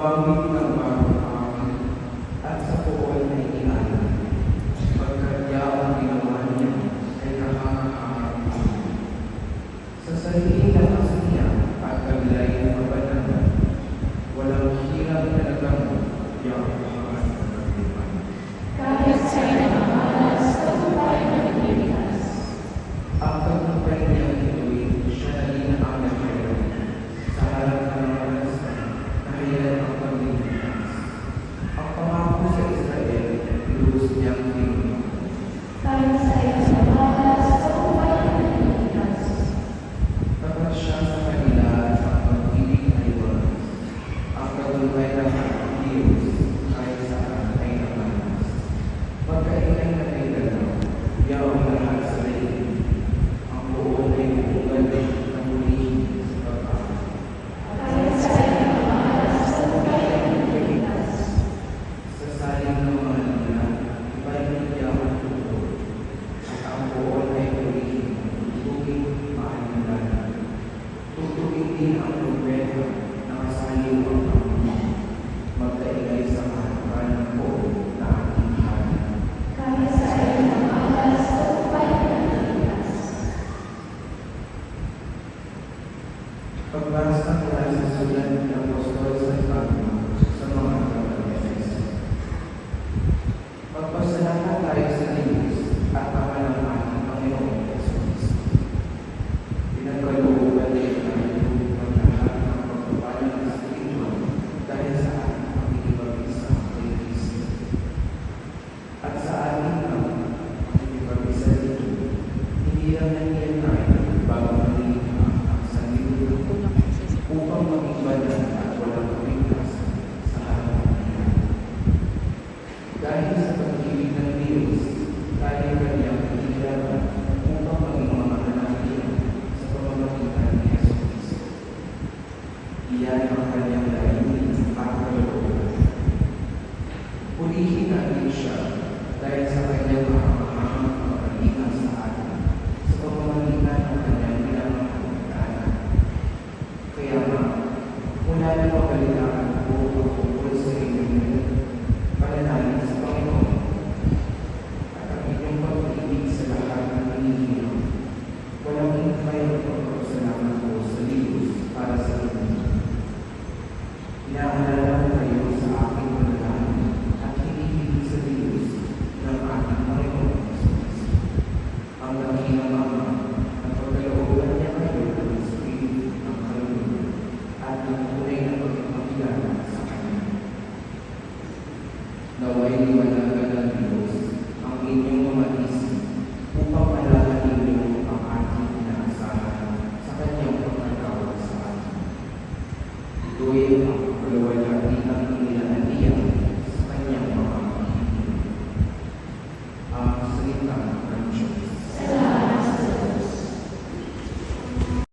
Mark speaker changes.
Speaker 1: Umawit ng bagong hangin at sa poon ay inalan. Pagkat yaong ginawa niya ay nakakaharap. Sa sarili ng asya at kabilay ng kabanalan, walang hirap na nagamot yaong pangalan ng kaglipan.
Speaker 2: Kahit sa'yo ang malas, tagumpay na naglilikas.
Speaker 1: Ang tagumpay niyang ito'y siya na rin ang nagkaroon sa harap ng mga bansa na kailan ang paglilipas. Ang pangako sa Israel, lubos niyang tinunod.
Speaker 2: Kahit sa'yo ang malas, tagumpay na naglilikas.
Speaker 1: Tapat siya sa kanila at ang pag-ibig ay wagas. Ang tagumpay ng Diyos kahit saan ay namalas. Pagkainay na ay dalaw, yaong lahat sa daigdig. Ang buong ay buungan na mulihin sa pag-aaral.
Speaker 2: Kahit sa'yo ang malas, tagumpay na naglilikas.
Speaker 1: Sa saling ng mga nila, iba'y nagyang ang tuto. At ang buong ay mulihin, tutugin maalindanan. Tutugin din ang problema na kasaliw ang Panginoon. Magkaingay sa harapan ng buong na ating hanan.
Speaker 2: Kahit sa'yo ang malas, tagumpay na naglilikas.
Speaker 1: Pagbasa mula sa sulat ng Apostol San Pablo sa mga Efeso. Magpasalamat tayo sa Diyos at Ama ng ating Panginoong Jesucristo. Pinagkalooban niya tayo ng lahat ng pagpapalang ng spiritual dahil sa ating pakikipag-isa kay Kristo. At sa ating pakikipag-isa dito, hindi lang nandiyan tayo bago malikha ang sanlibutan upang maging banal at walang kapintasan sa harapan niya. Dahil sa pag-ibig ng Diyos, tayo kanyang inilaban upang maging mga anak niya sa pamamagitan ni Jesucristo. Iyan ang kanyang layunin at kalooban. Pulihin natin siya dahil sa kanyang mahamahang pagkalitan sa atin sa pamamagitan ng kanyang pinamamagitan. Kaya nga, mula na mabalitaan ko ang tungkol sa inyong pananalig sa Panginoon at ang inyong pag-ibig sa lahat ng nanihirap. Walang hintay ang pagpapasalamat ko sa Diyos para sa inyo. Inaalala ko kayo sa aking panalangin at hinihigit sa Diyos ng ating Panginoon Jesucristo. Ang dakilang Ama at pagkalooban niya kayo ng Espiritu ng kaluluwa at ng tunay na pagkakakilala sa Kanya. Naway liwanagan ng Diyos ang inyong mga isip upang malaman ninyo ang ating inaasahan sa Kanyang pagkatawag sa atin. Ito'y ang